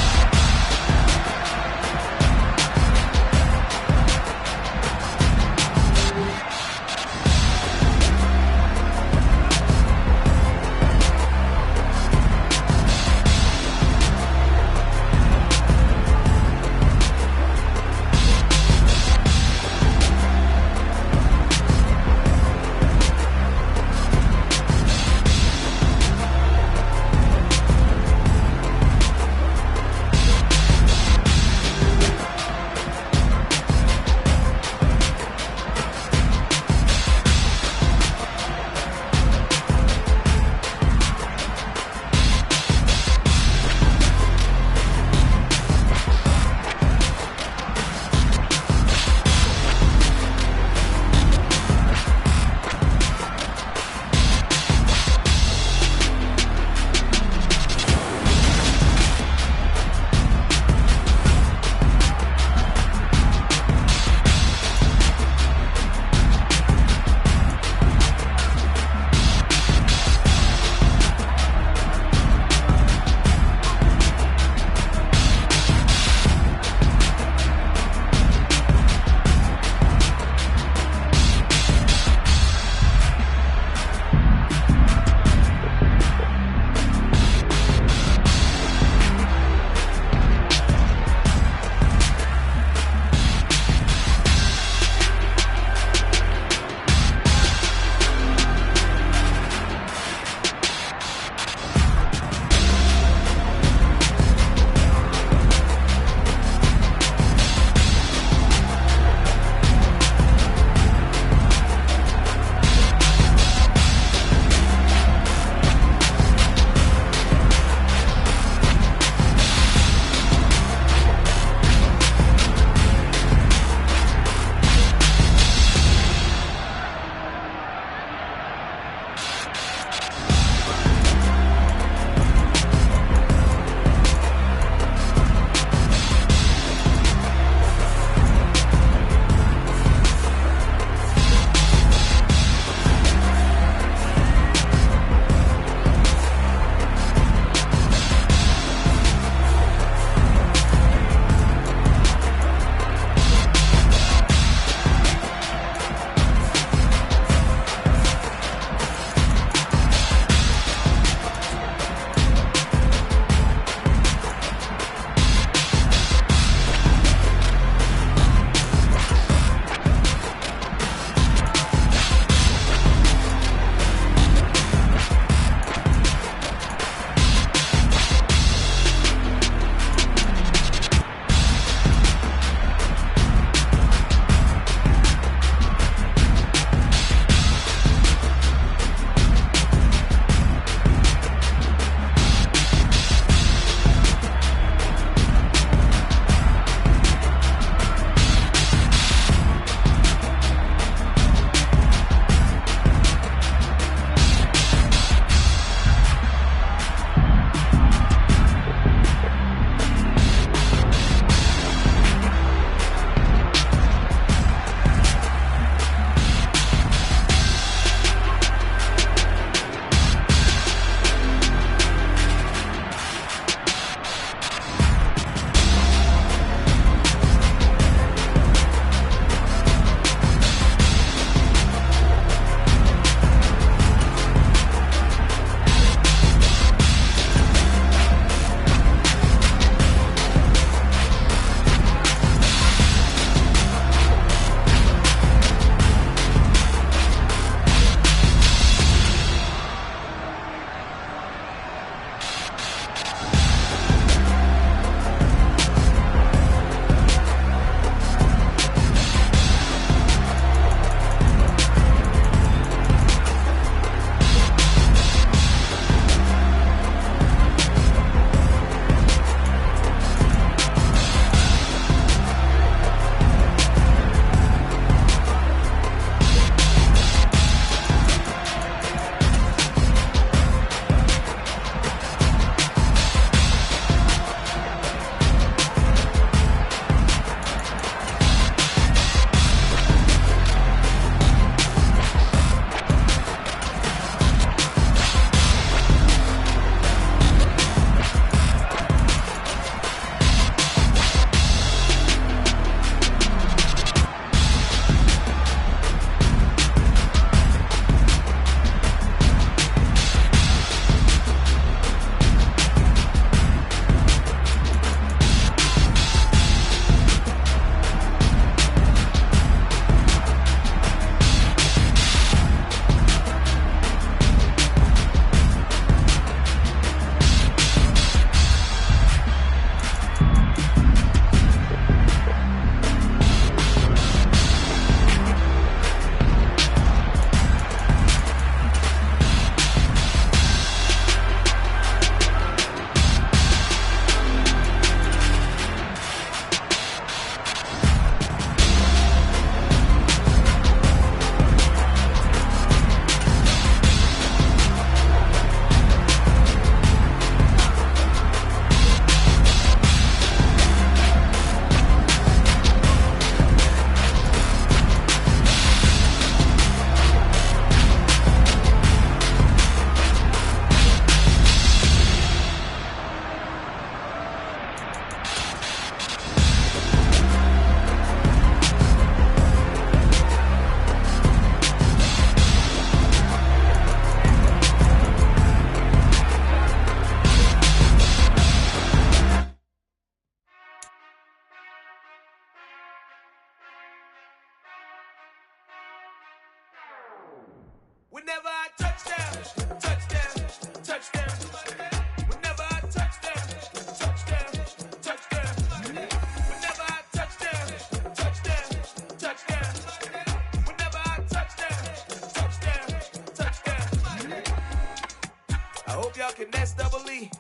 one can S-double-E.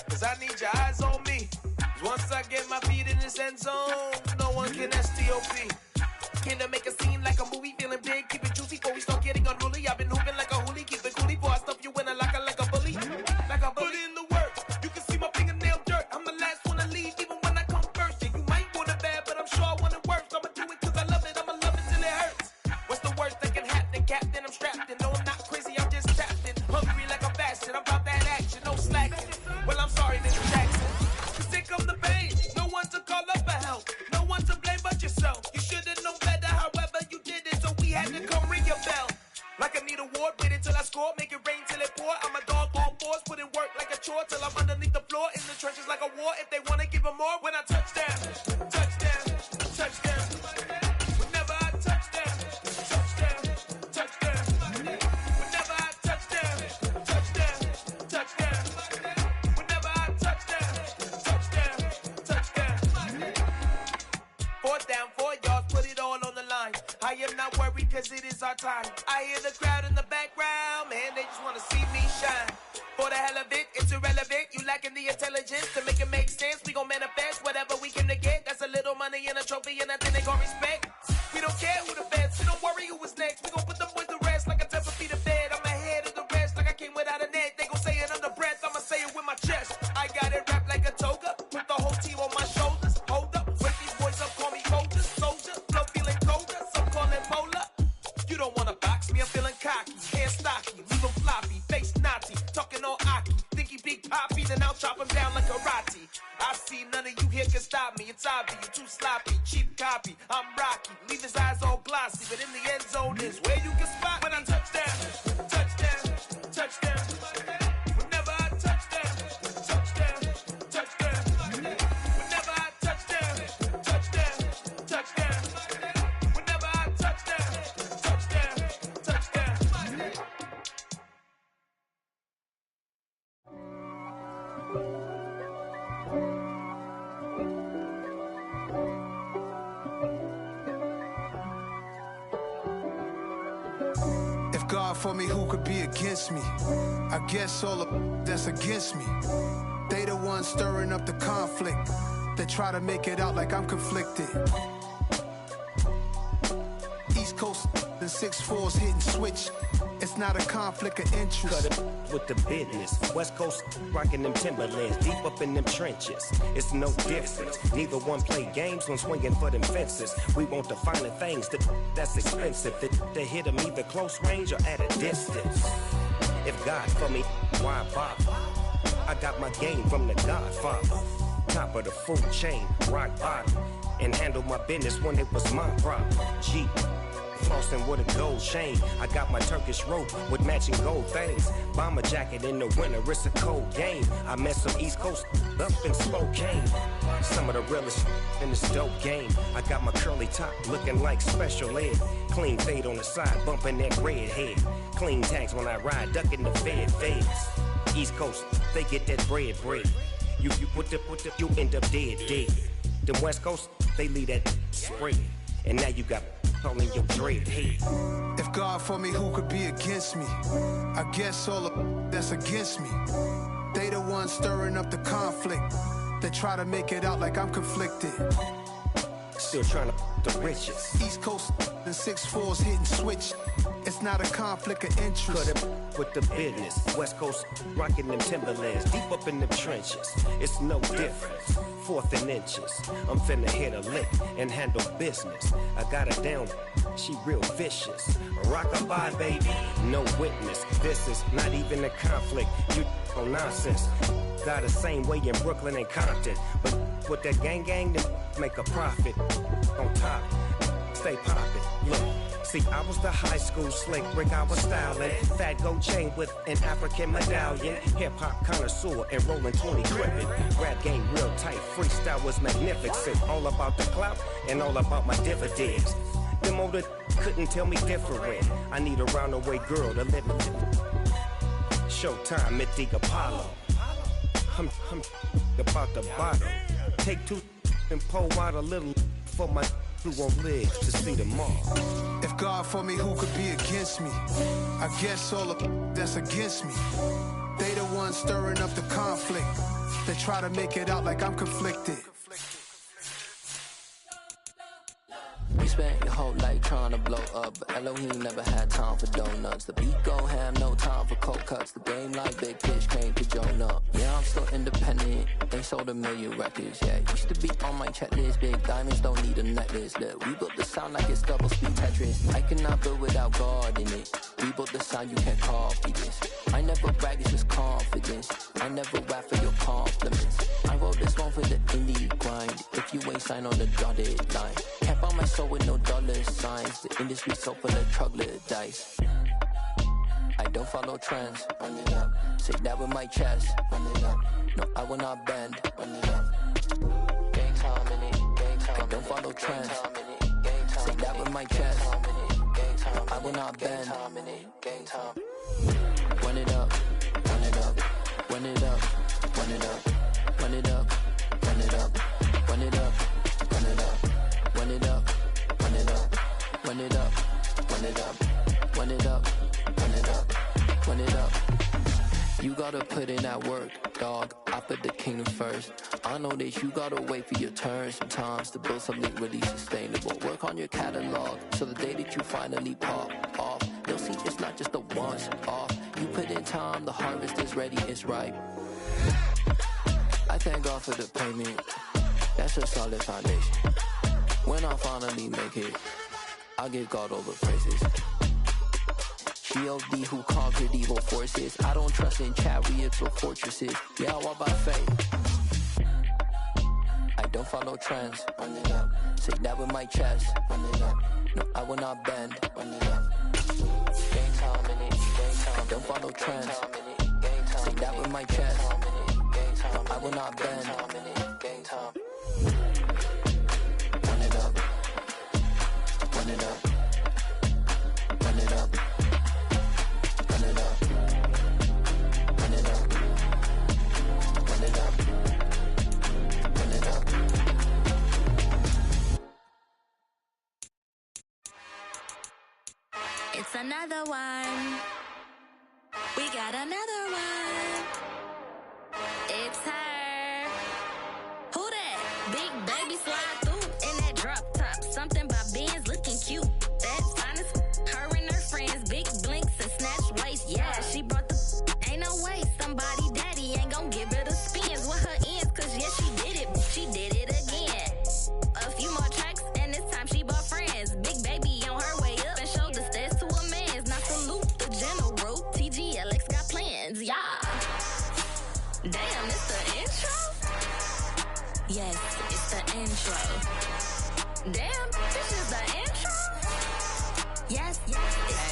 Cause I need your eyes on me. Cause once I get my feet in this end zone, no one can S-T-O-P. Can to make a scene like a movie, feeling big, keep it juicy before we start getting unruly. I've been hooping like a hoolie, keep it coolie before I stuff you in a locker like a bully. Like a bully. Put in the work, you can see my fingernail dirt. I'm the last one to leave, even when I come first. Yeah, you might want it bad, but I'm sure I want it worse. I'ma do it cause I love it, I'ma love it till it hurts. What's the worst that can happen, Captain? I'm strapped in, no I'm not crazy, I'm just tapped in. Hungry like a bastard, I'm about that action, no slacking. Well, I'm sorry, Mr. Jackson. Cause here come the pain, no one to call up for help. No one to blame but yourself. You should've known better, however you did it, so we had to come ring your bell. Like I need a ward, wait until I score, make it rain till it pour. I'm a dog on fours, put in work like a chore till I'm underneath the floor, in the trenches like a war. If they wanna give them more, when I touch down, touchdown, touchdown. Whenever I touch down, touchdown, touchdown. Whenever I touch down, touchdown, touchdown. Whenever I touch down, touchdown, touchdown. 4th down, 4 yards, put it all on the line. I am not worried cause it is our time. I hear the crowd in the background, man, they just wanna see me shine. For the hell of it, it's irrelevant. You lacking the intelligence to make it make sense. We gon' manifest whatever we came to get. That's a little money and a trophy and nothing they gon' respect. We don't care who the best, so don't worry who was next. We gon' put them boys to rest like a 10 feet of bed. I'm ahead of the rest like I came without a net. They gon' say it under breath, I'ma say it with my chest. I got it wrapped like a toga, put the whole team on my shoulders. Hold up, wake these boys up, call me soldier, soldier. Flow feeling colder, some call it polar. You don't wanna box me, I'm feeling cocky, hair stocky, leave him floppy, face naughty, talking all aki. Think he big poppy, then I'll chop him down like karate. I see none of you here can stop me, it's obvious, you too sloppy, cheap copy. I'm Rocky, leave his eyes all glossy, but in the end zone is where you can spot when I touch down, touchdown, touchdown. Whenever I touch down, touchdown, touchdown. Whenever I touch down, touchdown, touchdown. Whenever I touch down, touchdown, touchdown. If God for me, who could be against me? I guess all the that's against me. They the ones stirring up the conflict. They try to make it out like I'm conflicted. East Coast and 6'4's hitting switch. It's not a conflict of interest. Cut it with the business. West Coast rocking them Timberlands, deep up in them trenches. It's no difference. Neither one play games when swinging for them fences. We want the finer things that's expensive. They hit them either close range or at a distance. If God for me, why bother? I got my game from the Godfather. Top of the food chain, rock bottom. And handle my business when it was my problem. Jeep. Flossing with a gold chain. I got my Turkish rope with matching gold things. Bomber jacket in the winter, it's a cold game. I met some East Coast up in Spokane. Some of the realest in this dope game. I got my curly top looking like special ed. Clean fade on the side, bumping that red head. Clean tags when I ride, ducking the feds. East Coast, they get that bread. You put the, you end up dead. Them West Coast, they leave that spread. And now you got all in your dread head. If God for me, who could be against me? I guess all the that's against me. They the ones stirring up the conflict. They try to make it out like I'm conflicted. Still trying to the riches. East Coast and 6'4's hitting switch. It's not a conflict of interest. Cut it with the business. West Coast rocking them Timberlands, deep up in them trenches. It's no difference. 4th and inches. I'm finna hit a lick and handle business. I got her down, she real vicious. Rockabye, baby, no witness. This is not even a conflict. You on nonsense. Got the same way in Brooklyn and Compton. But with that gang, then make a profit. On top, stay poppin'. Look. See, I was the high school slick Rick, I was styling. Fat gold chain with an African medallion. Hip-hop connoisseur and rolling 20 gripping. Rap game real tight, freestyle was magnificent. All about the clout and all about my dividends. Them older couldn't tell me different. I need a roundaway girl to live in. Showtime at the Apollo. I'm about the bottom. Take 2 and pull out a little for my who won't live to see tomorrow. If God for me, who could be against me? I guess all the that's against me. They the ones ones stirring up the conflict. They try to make it out like I'm conflicted. You spent your whole life trying to blow up, but Elohim never had time for donuts. The beat gon' have no time for cold cuts. The game like Big Fish came to Jonah. Yeah, I'm still independent. They sold 1 million records. Yeah, used to be on my checklist. Big diamonds don't need a necklace. Look, we built the sound like it's double speed Tetris. I cannot build without God in it. We built the sound you can't copy this. I never brag, it's just confidence. I never rap for your compliments. I wrote this one for the indie grind. If you ain't signed on the dotted line, can't buy my soul with no dollar signs. The industry so full of troglodytes. I don't follow trends. Run it up. Say that with my chest. Run it up. No, I will not bend. Run it up. Gang time in it. Gang time. I don't follow trends. Say that with my chest. No, I will not bend. Gang time. Run it up. Run it up. Run it up. Run it up. Run it up. Run it up. Run it up. Run it up. Run it up. Run it up. Run it up. Run it up. Run it up. Run it up. Run it up. You gotta put in that work, dog. I put the kingdom first. I know that you gotta wait for your turn sometimes to build something really sustainable. Work on your catalog, so the day that you finally pop off, you'll see it's not just a once off. You put in time, the harvest is ready, it's ripe. I thank God for the payment. That's a solid foundation. When I finally make it, I'll give God all the praises. G.O.D. who conquered evil forces. I don't trust in chariots or fortresses. Yeah, I walk by faith. I don't follow trends. Run it up. Say that with my chest. Run it up. No, I will not bend. Run it up. Gang time in it. Gang time. I don't follow trends. Say that with my chest. No, I will not bend. Gang time. Run it up. Run it up. Run it up. Run it up. Run it up. Run it up. Run it up. It's another one. We got another one. It's her. Who that? Big baby slide through in that drop top. Something by Benz looking cute. That's fine as her and her friends. Big blinks and snatch waist. Yeah, she brought the ain't no way. Somebody daddy ain't gon' give her the spins with her ends. Cause yeah, she did it. She did it again. A few more tracks and this time she bought friends. Big baby on her way up and showed the stairs to a man's. Now salute the general. TGLX got plans. Yeah. Damn, it's the intro? Yes, it's the intro. Damn, this is the intro? Yes, it's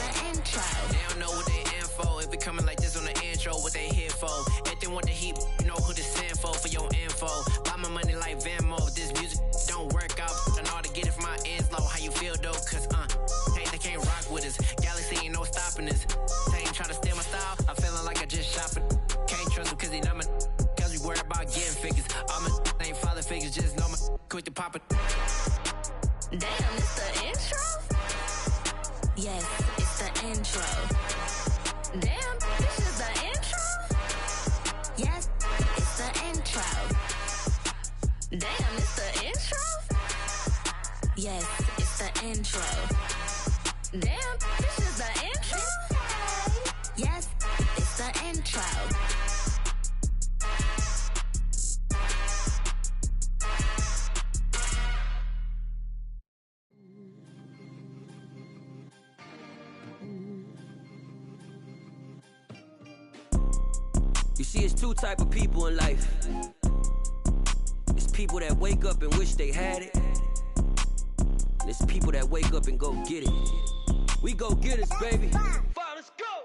the intro. They don't know what they in for. If it coming like this on the intro, what they here for? If they want the heat, you know who to send for your info. Buy my money like Venmo. If this music don't work out, I know how to get it from my ends low. How you feel though? Cause hey, they can't rock with us. Galaxy ain't no stopping this. They ain't trying to steal my style. I'm feeling like I just shop it. Can't trust them cause they know my. Cause we worried about getting figures. All my ain't father figures, just know my quick to pop it. Damn, it's the intro? Yes, it's the intro. Damn, this is the intro? Yes, it's the intro. Damn, it's the intro? Yes, it's the intro. Damn, this is the intro? Yes, it's the intro. You see, it's two type of people in life. It's people that wake up and wish they had it. And it's people that wake up and go get it. We go get it, baby.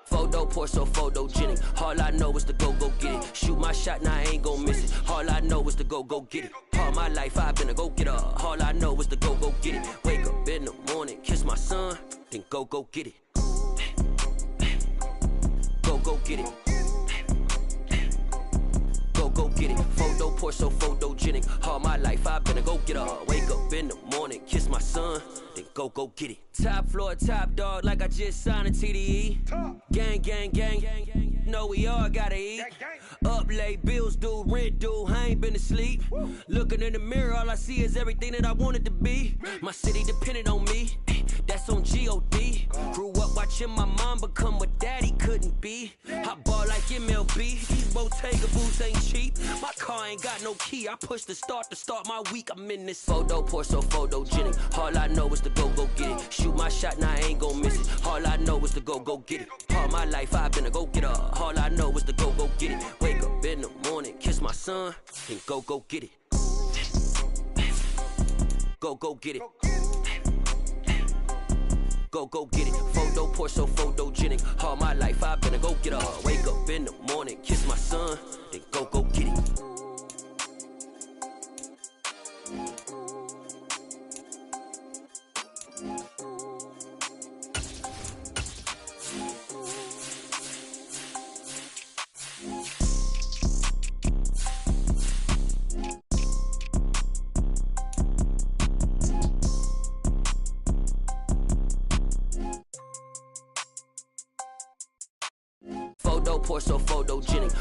Photo poor, so photogenic. All I know is to go get it. Shoot my shot, now I ain't gon' miss it. All I know is to go get it. All my life I've been a go-getter. All I know is to go get it. Wake up in the morning, kiss my son, then go get it. Go get it. Go get it. Photo poor, so photogenic. All my life I've been a go-getter. Wake up in the morning, kiss my son, then go get it. Top floor, top dog, like I just signed a TDE. Gang. know we all gotta eat. Up late, bills due, rent due, I ain't been asleep. Looking in the mirror, all I see is everything that I wanted to be. My city depended on me, that's on G.O.D. Grew up watching my mom become what daddy couldn't be. I ball like MLB, these Bottega boots ain't cheap. My car ain't got no key, I push the start to start my week. I'm in this photo, pour so photogenic. All I know is to go get it. Shoot my shot, now I ain't gon' miss it. All I know is to go get it. All my life I've been a go-getter. All I know is to go get it. Wake up in the morning, kiss my son, and go get it. Go get it. Go get it. Photo, pour so photogenic. All my life I've been a go-getter. Wake up in the morning, kiss my son, then go get it. Photo, pour so photogenic.